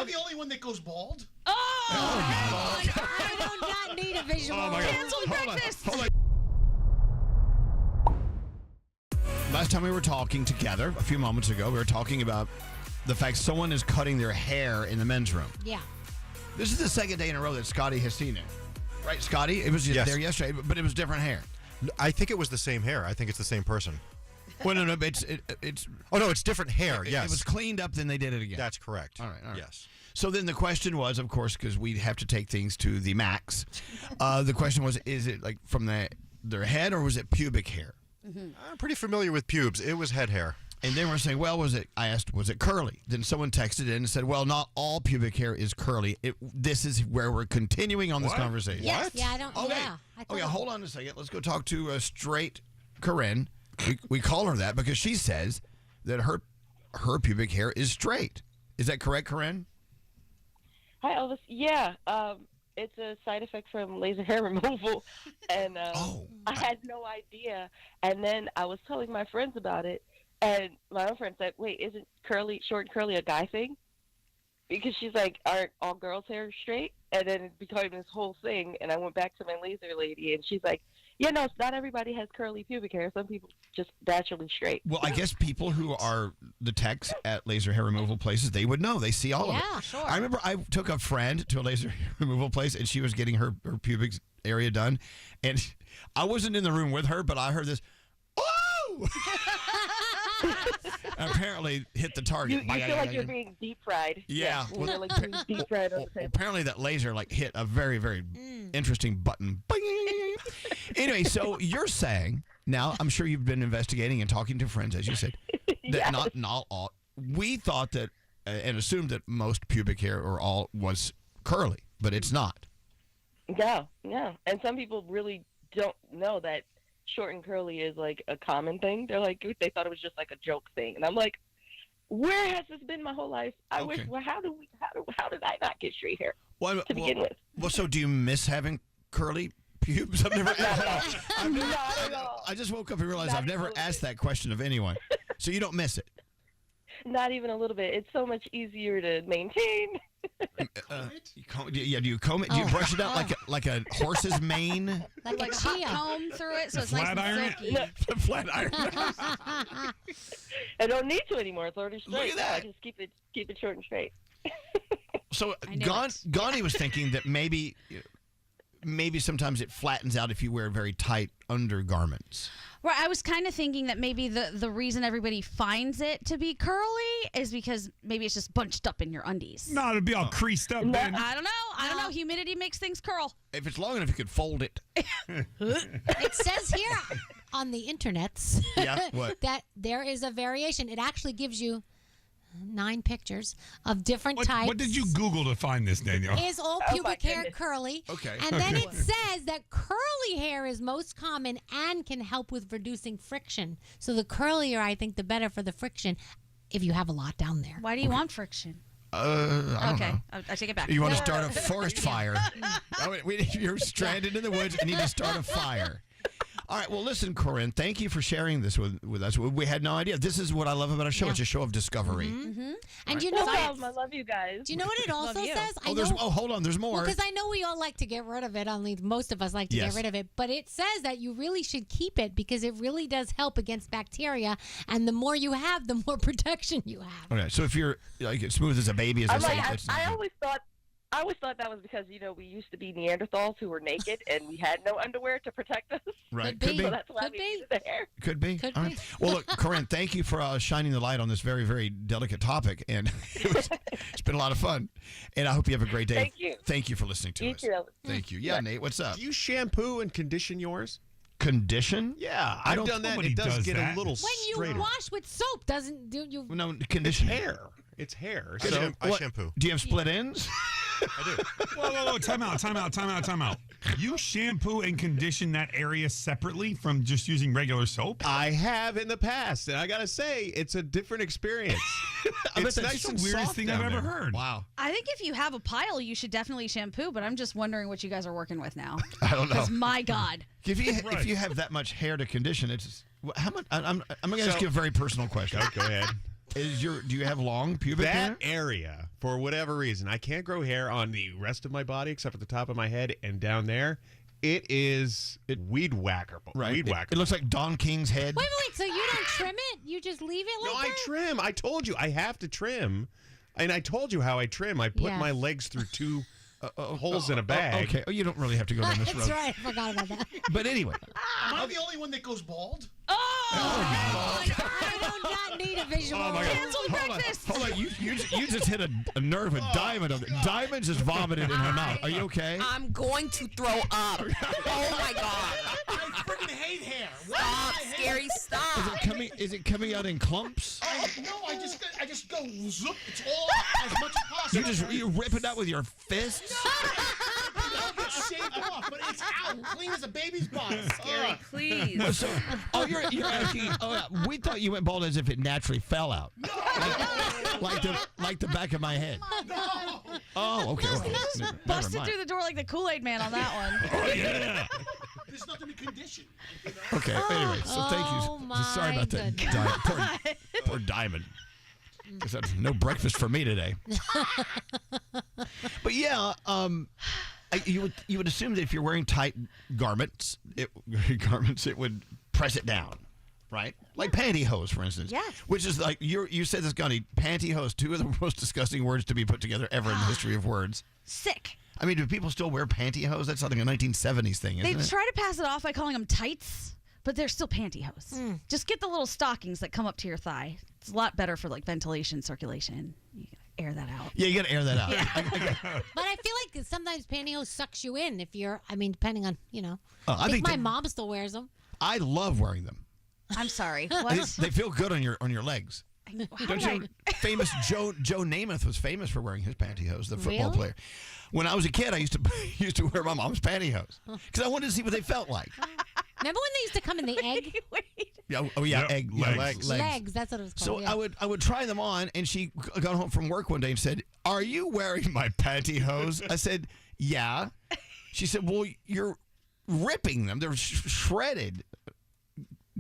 I the only one that goes bald? Oh God. I do not need a visual. Oh, my God. Cancel breakfast. Hold on. Last time we were talking together, a few moments ago, we were talking about the fact someone is cutting their hair in the men's room. Yeah. This is the second day in a row that Scotty has seen it. Right, Scotty? It was there yesterday, but it was different hair. I think it was the same hair. I think it's the same person. Well, no, but it's... Oh, no, it's different hair, yes. It was cleaned up, then they did it again. That's correct. All right. Yes. So then the question was, of course, because we have to take things to the max, the question was, is it like from their head or was it pubic hair? Mm-hmm. I'm pretty familiar with pubes. It was head hair. And then we're saying, well, I asked, was it curly? Then someone texted in and said, well, not all pubic hair is curly. This is where we're continuing on this conversation. Yes. Yeah, I don't. Okay. Yeah. Hold on a second. Let's go talk to straight Corinne. We call her that because she says that her pubic hair is straight. Is that correct, Corinne? Hi, Elvis. Yeah, it's a side effect from laser hair removal, and I had no idea. And then I was telling my friends about it, and my own friend said, "Wait, isn't short and curly a guy thing?" Because she's like, "Aren't all girls' hair straight?" And then it became this whole thing. And I went back to my laser lady, and she's like, "Yeah, no, not everybody has curly pubic hair. Some people just naturally straight." Well, I guess people who are the techs at laser hair removal places, they would know. They see all of it. Yeah, sure. I remember I took a friend to a laser hair removal place, and she was getting her pubic area done. And I wasn't in the room with her, but I heard this, "Oh!" Apparently hit the target. You feel like you're being deep fried. Yeah. Well, you're like being deep fried on the table. Apparently that laser hit a very, very interesting button. Bing! Anyway, so you're saying, now I'm sure you've been investigating and talking to friends, as you said, that not all. We thought that and assumed that most pubic hair or all was curly, but it's not. No. And some people really don't know that short and curly is like a common thing. They're like, they thought it was just like a joke thing, and I'm like, where has this been my whole life? I wish. Well, how did I not get straight hair to begin with? Well, so do you miss having curly pubes? I've never. I just woke up and realized I've never asked that question of anyone. So you don't miss it? Not even a little bit. It's so much easier to maintain. Do you comb it? Do you brush it out like a horse's mane? Like a hot comb through it, so it's flat nice iron? and silky. The flat iron. I don't need to anymore. It's already straight. Look at that. I just keep it short and straight. So Gandhi was thinking that maybe sometimes it flattens out if you wear very tight undergarments. Right, I was kind of thinking that maybe the reason everybody finds it to be curly is because maybe it's just bunched up in your undies. No, it'd be all creased up, man. I don't know. Humidity makes things curl. If it's long enough, you could fold it. It says here on the internets that there is a variation. It actually gives you 9 pictures of different types. What did you Google to find this, Danielle? Is all pubic hair curly? Okay. And then it says that curly hair is most common and can help with reducing friction. So the curlier, I think, the better for the friction if you have a lot down there. Why do you want friction? I don't know. I take it back. You want to start a forest fire. You're stranded in the woods and need to start a fire. All right, well, listen, Corinne, thank you for sharing this with us. We had no idea. This is what I love about our show. It's a show of discovery. Mm-hmm. And you know, I love you guys. Do you know what it also says? Hold on, there's more. Because I know we all like to get rid of it. Only most of us like to get rid of it. But it says that you really should keep it because it really does help against bacteria. And the more you have, the more protection you have. Okay, so if you're like as smooth as a baby, as I say, I always thought that was because, we used to be Neanderthals who were naked and we had no underwear to protect us. Right. Could be. So that's why we needed the hair. Could be. Could All be. right. Well, look, Corinne, thank you for shining the light on this very, very delicate topic. And it's been a lot of fun. And I hope you have a great day. Thank you. Thank you for listening to us. Too. Thank you. Yeah, Nate, what's up? Do you shampoo and condition yours? Condition? Yeah, I've done that. It does get a little straighter. When you wash with soap, do you? No, condition. It's hair. So I shampoo. Do you have split ends? I do. Whoa, time out. You shampoo and condition that area separately from just using regular soap? I have in the past, and I gotta say, it's a different experience. It's nice and the weirdest thing I've ever heard. Wow. I think if you have a pile, you should definitely shampoo, but I'm just wondering what you guys are working with now. I don't know. Because my God. If you have that much hair to condition, it's how much? I'm going to ask you a very personal question. Go ahead. Do you have long pubic hair? That area, for whatever reason, I can't grow hair on the rest of my body except for the top of my head and down there. It is weed whacker. Right. Weed whacker. It looks like Don King's head. Wait. So you don't trim it? You just leave it like No, that? I trim. I told you I have to trim. And I told you how I trim. I put my legs through two holes in a bag. Okay. Oh, you don't really have to go down this road. That's right. I forgot about that. But anyway. Am I the only one that goes bald? I do not need a visual. Oh, my God. Cancel breakfast. Hold on. You just hit a nerve with Diamond. Diamond just vomited in her mouth. Are you okay? I'm going to throw up. Oh, my God. I freaking hate hair. Stop, Scary, stop. Is it coming out in clumps? No, I just go zoop. It's all as much as possible. You rip it out with your fists? I'll get shaved off, but it's out, clean as a baby's butt. Scary, please. So, you're asking. Oh, yeah, we thought you went bald as if it naturally fell out. No. Like the back of my head. No. Oh, okay. Well, never Busted mind. through the door like the Kool-Aid Man on that one. Oh, yeah. There's nothing to condition. Okay. Anyway, so thank you. Sorry about that. Poor Diamond. Guess that's no breakfast for me today. But yeah, you would assume that if you're wearing tight garments, it would press it down, right? Like pantyhose, for instance. Yes. Which is like you said this, Gandhi. Pantyhose, two of the most disgusting words to be put together ever in the history of words. Sick. I mean, do people still wear pantyhose? That's something a 1970s thing, isn't They it? try to pass it off by calling them tights, but they're still pantyhose. Just get the little stockings that come up to your thigh. It's a lot better for like ventilation, circulation. You gotta air that out. Yeah, you got to air that out. But I feel like sometimes pantyhose sucks you in if you're, depending on, I think my mom still wears them. I love wearing them. I'm sorry. What? They feel good on your legs. Don't you? Famous Joe Namath was famous for wearing his pantyhose. The football Really? player. When I was a kid, I used to wear my mom's pantyhose because I wanted to see what they felt like. Remember when they used to come in the egg? Yeah, oh yeah, Yep, egg legs. Legs, that's what it was So called. yeah. I would try them on, and she got home from work one day and said, "Are you wearing my pantyhose?" I said, "Yeah." She said, "Well, you're ripping them. They're shredded."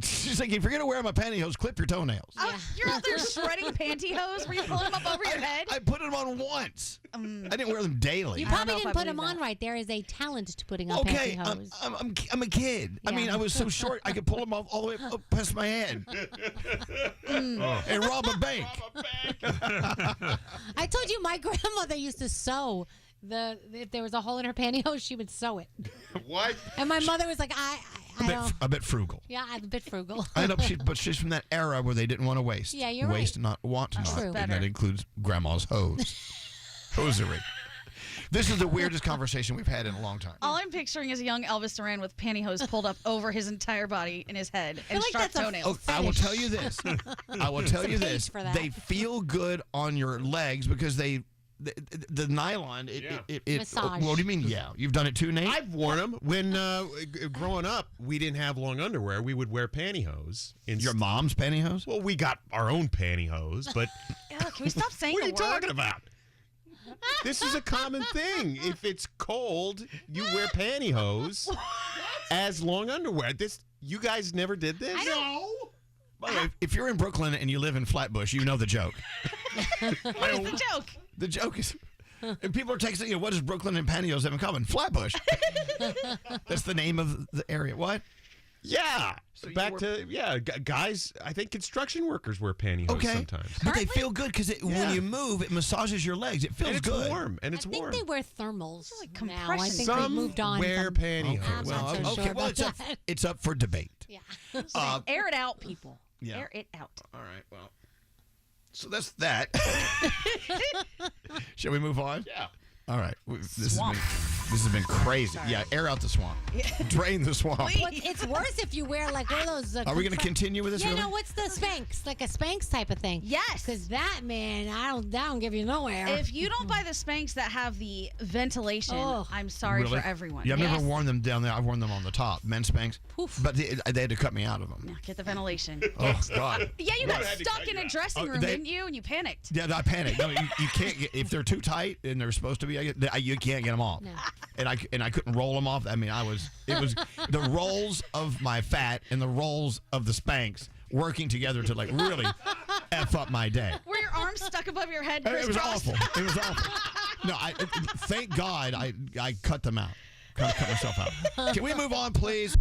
She's like, "If you're gonna wear my pantyhose, clip your toenails." Oh, you're out there shredding pantyhose? Were you pulling them up over your head? I put them on once. I didn't wear them daily. You I don't probably know if didn't I put them believe on that. right. There is a talent to putting on Okay, pantyhose. I'm a kid. I mean, Yeah. I was so short, I could pull them all the way up past my head and rob a bank. I told you my grandmother used to sew. If there was a hole in her pantyhose, she would sew it. What? And my mother was like, I don't. A bit frugal. Yeah, I'm a bit frugal. I know, but she's from that era where they didn't want to waste. Yeah, you're waste right. not want to That's not, true. and Better. that includes grandma's hose, hosiery. This is the weirdest conversation we've had in a long time. All I'm picturing is a young Elvis Duran with pantyhose pulled up over his entire body and his head and like sharp that's a- toenails. I will tell you this. I will tell you page this. for that. They feel good on your legs because the nylon. It Massage. What do you mean? Yeah, you've done it too, Nate. I've worn them. When growing up, we didn't have long underwear. We would wear pantyhose. Your mom's pantyhose? Well, we got our own pantyhose, but Ugh, can we stop saying what are the you word? talking about? This is a common thing. If it's cold, you wear pantyhose as long underwear. You guys never did this? No. By the way, if you're in Brooklyn and you live in Flatbush, you know the joke. What is the joke? The joke is, and people are texting, what does Brooklyn and pantyhose have in common? Flatbush. That's the name of the area. What? Yeah. So you Back were- to, guys, I think construction workers wear pantyhose Okay. sometimes. But they feel good because when you move, it massages your legs. It feels And it's good. warm. And it's I think warm. they wear thermals like now. I compression. think Some they've moved on. wear from, pantyhose. I'm not so okay. sure Well, about that. it's up for debate. Yeah. Air it out, people. Yeah. Air it out. All right. Well, so that's that. Shall we move on? Yeah. All right. Swamp. This has been crazy. Yeah, air out the swamp. Drain the swamp. Well, it's worse if you wear like one of those. Are we going to continue with this? Yeah, really? no. What's the Spanx? Like a Spanx type of thing. Yes. Because that man, that don't give you nowhere. If you don't buy the Spanx that have the ventilation, Oh. I'm sorry Really? for everyone. Yeah, I've never Yes. worn them down there. I've worn them on the top, men's Spanx. Poof. But they had to cut me out of them. Yeah, get the ventilation. Oh God. Yeah, you got had to stuck cut in you a out. dressing Oh, room, they- didn't you? And you panicked. Yeah, I panicked. No, you can't get if they're too tight and they're supposed to be. You can't get them off. No. And I couldn't roll them off. I mean, it was the rolls of my fat and the rolls of the Spanx working together to like really F up my day. Were your arms stuck above your head? It was awful. It was awful. No, thank God I cut them out. Cut myself out. Can we move on, please?